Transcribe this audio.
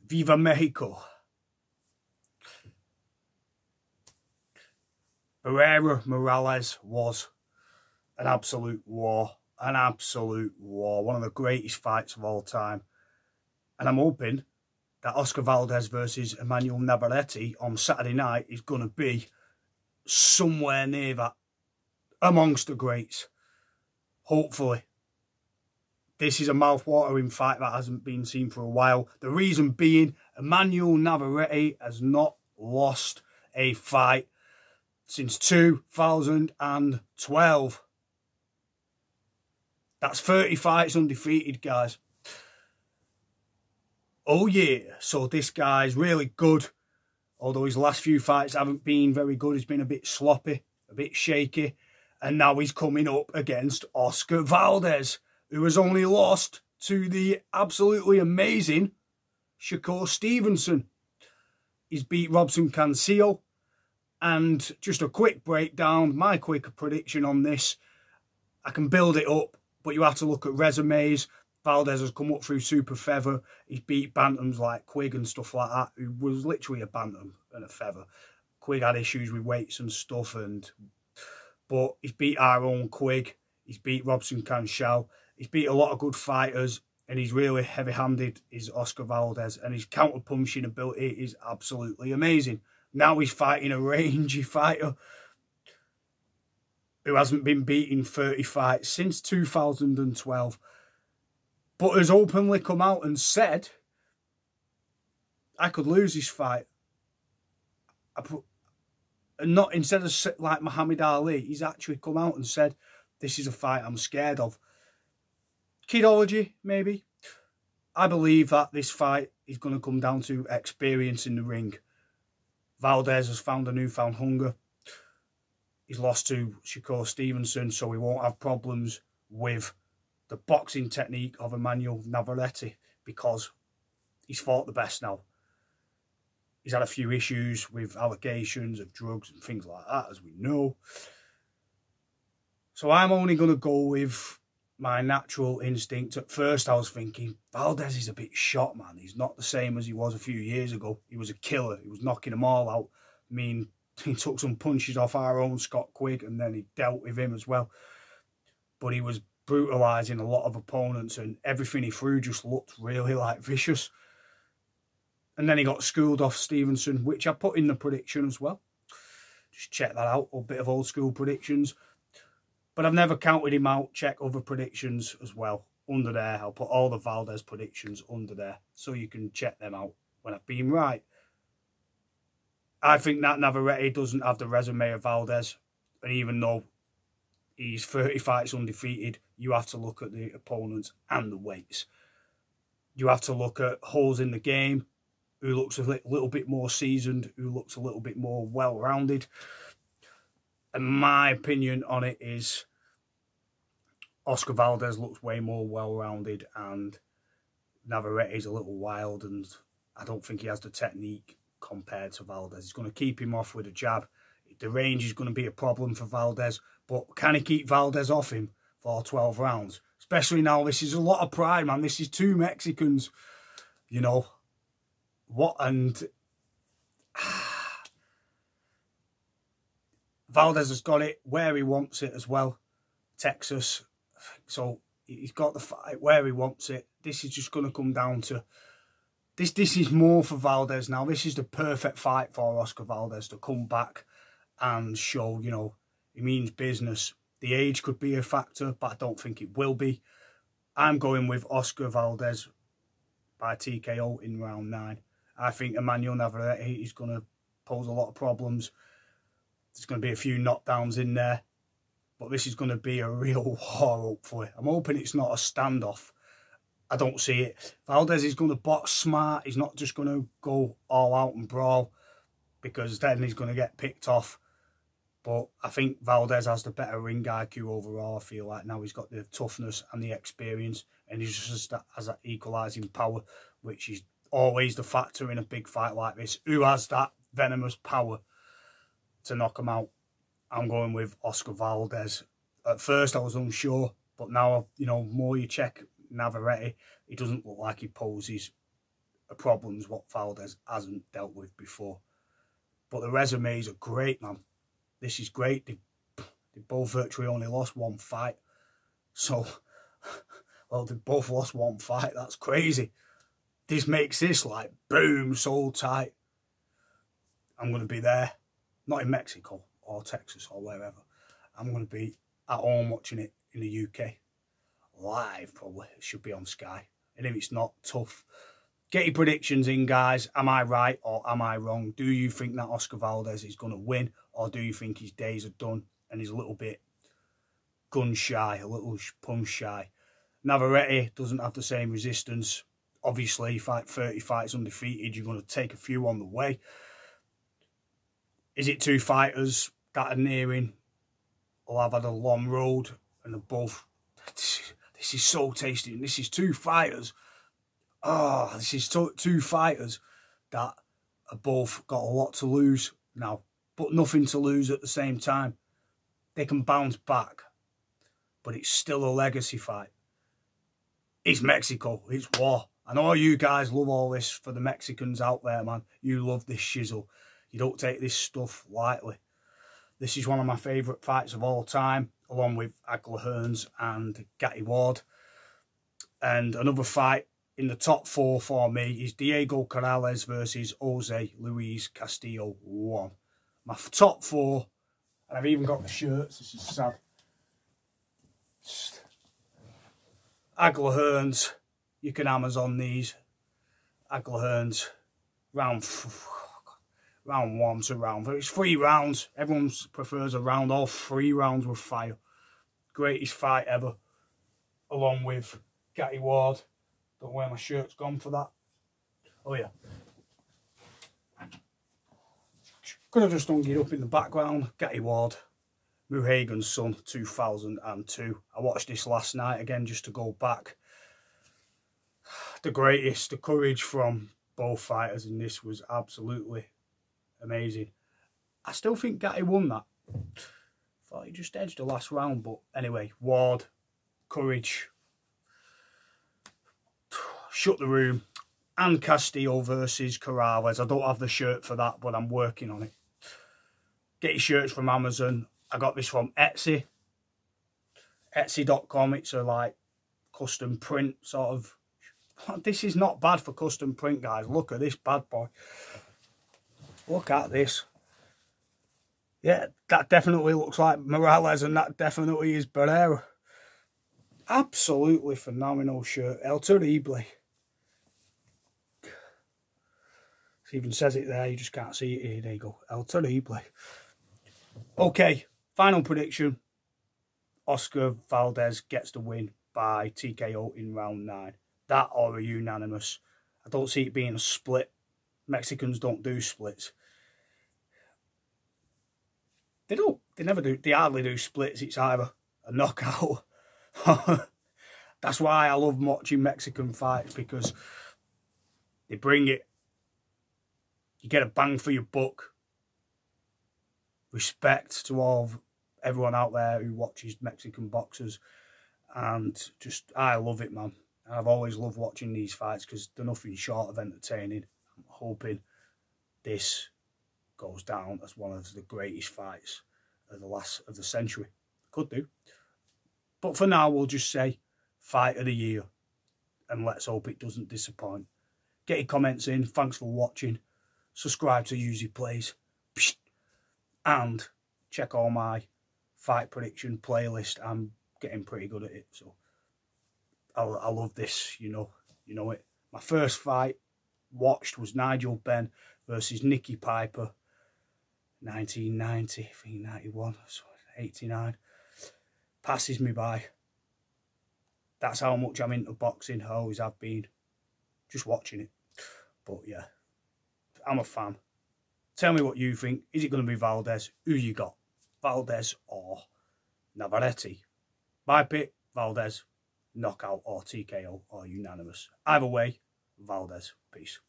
Viva Mexico. Barrera Morales was an absolute war. An absolute war. One of the greatest fights of all time. And I'm hoping that Oscar Valdez versus Emmanuel Navaretti on Saturday night is going to be somewhere near that. Amongst the greats. Hopefully. This is a mouth-watering fight that hasn't been seen for a while. The reason being, Emmanuel Navaretti has not lost a fight since 2012. That's 30 fights undefeated, guys. Oh yeah, so this guy's really good. Although his last few fights haven't been very good. He's been a bit sloppy, a bit shaky. And now he's coming up against Oscar Valdez, who has only lost to the absolutely amazing Shakur Stevenson. He's beat Robson Cancio. And just a quick breakdown, my quick prediction on this. I can build it up, but you have to look at resumes. Valdez has come up through super feather. He's beat bantams like Quigg and stuff like that, who was literally a bantam and a feather. Quigg had issues with weights and stuff, but he's beat our own Quigg. He's beat Robson Cancio. He's beat a lot of good fighters, and he's really heavy-handed, is Oscar Valdez. And his counter-punching ability is absolutely amazing. Now he's fighting a rangy fighter who hasn't been beaten 30 fights since 2012. But has openly come out and said, I could lose this fight. And not instead of like Muhammad Ali, he's actually come out and said, this is a fight I'm scared of. Kidology, maybe. I believe that this fight is going to come down to experience in the ring. Valdez has found a newfound hunger. He's lost to Shakur Stevenson, so he won't have problems with the boxing technique of Emmanuel Navaretti because he's fought the best now. He's had a few issues with allegations of drugs and things like that, as we know. So I'm only going to go with my natural instinct. At first I was thinking, Valdez is a bit shot, man. He's not the same as he was a few years ago. He was a killer. He was knocking them all out. I mean, he took some punches off our own Scott Quigg and then he dealt with him as well. But he was brutalising a lot of opponents and everything he threw just looked really like vicious. And then he got schooled off Stevenson, which I put in the prediction as well. Just check that out, a bit of old school predictions. But I've never counted him out. Check other predictions as well under there. I'll put all the Valdez predictions under there so you can check them out when I've been right. I think that Navaretti doesn't have the resume of Valdez. And even though he's 30 fights undefeated, you have to look at the opponents and the weights. You have to look at holes in the game, who looks a little bit more seasoned, who looks a little bit more well-rounded. And my opinion on it is Oscar Valdez looks way more well-rounded and Navaretti's a little wild, and I don't think he has the technique compared to Valdez. He's going to keep him off with a jab. The range is going to be a problem for Valdez, but can he keep Valdez off him for 12 rounds? Especially now, this is a lot of pride, man. This is two Mexicans, you know. What, and Valdez has got it where he wants it as well. Texas. So he's got the fight where he wants it. This is just going to come down to this is more for Valdez now. This is the perfect fight for Oscar Valdez to come back and show, you know, he means business. The age could be a factor, but I don't think it will be. I'm going with Oscar Valdez by TKO in round 9. I think Emmanuel Navaretti is going to pose a lot of problems. There's going to be a few knockdowns in there. But this is going to be a real war, hopefully. I'm hoping it's not a standoff. I don't see it. Valdez is going to box smart. He's not just going to go all out and brawl, because then he's going to get picked off. But I think Valdez has the better ring IQ overall. I feel like now he's got the toughness and the experience, and he just has that equalising power, which is always the factor in a big fight like this. Who has that venomous power to knock him out? I'm going with Oscar Valdez. At first I was unsure, but now, you know, more you check Navaretti, he doesn't look like he poses of problems what Valdez hasn't dealt with before. But the resumes are great, man. This is great. They both virtually only lost one fight. So, well, they both lost one fight. That's crazy. This makes this like, boom, so tight. I'm going to be there. Not in Mexico or Texas or wherever. I'm going to be at home watching it in the UK. Live, probably. It should be on Sky. And if it's not, tough. Get your predictions in, guys. Am I right or am I wrong? Do you think that Oscar Valdez is going to win? Or do you think his days are done and he's a little bit gun shy, a little punch shy? Navaretti doesn't have the same resistance. Obviously, you fight 30 fights undefeated. You're going to take a few on the way. Is it two fighters that are nearing or have had a long road and they're both... This is so tasty. And this is two fighters. Oh, this is two fighters that have both got a lot to lose now, but nothing to lose at the same time. They can bounce back, but it's still a legacy fight. It's Mexico. It's war. I know you guys love all this for the Mexicans out there, man. You love this shizzle. You don't take this stuff lightly. This is one of my favourite fights of all time, along with Hagler Hearns and Gatti Ward. And another fight in the top 4 for me is Diego Corrales versus Jose Luis Castillo 1. My top 4, and I've even got the shirts. This is sad. Hagler Hearns, you can Amazon these. Hagler Hearns, round 1 to round. It's 3 rounds. Everyone prefers a round. All 3 rounds were fire. Greatest fight ever. Along with Gatti Ward. Don't know where my shirt's gone for that. Oh yeah. Could have just hung it up in the background. Gatti Ward. Muhagan's son, 2002. I watched this last night again just to go back. The greatest, the courage from both fighters in this was absolutely amazing. I still think Gatti won that. Thought he just edged the last round, but anyway, Ward, courage, shut the room. And Castillo versus Corrales. I don't have the shirt for that, but I'm working on it. Get your shirts from Amazon. I got this from Etsy. Etsy.com. It's a like custom print sort of. This is not bad for custom print, guys. Look at this bad boy. Look at this. Yeah, that definitely looks like Morales and that definitely is Barrera. Absolutely phenomenal shirt. El Terrible. It even says it there. You just can't see it here. There you go. El Terrible. Okay, final prediction. Oscar Valdez gets the win by TKO in round 9. That or a unanimous. I don't see it being a split. Mexicans don't do splits. They don't. They never do. They hardly do splits. It's either a knockout. That's why I love watching Mexican fights, because they bring it. You get a bang for your buck. Respect to everyone out there who watches Mexican boxers. And just, I love it, man. I've always loved watching these fights because they're nothing short of entertaining. I'm hoping this goes down as one of the greatest fights of the century. Could do. But for now, we'll just say fight of the year. And let's hope it doesn't disappoint. Get your comments in. Thanks for watching. Subscribe to Uzi Plays. And check all my fight prediction playlist. I'm getting pretty good at it. So I love this, you know it. My first fight watched was Nigel Benn versus Nicky Piper. 1990, I think 91, so 89. Passes me by. That's how much I'm into boxing. I always have been. Just watching it. But yeah, I'm a fan. Tell me what you think. Is it going to be Valdez? Who you got? Valdez or Navaretti? My pick, Valdez. Knockout or TKO or unanimous. Either way, Valdez. Peace.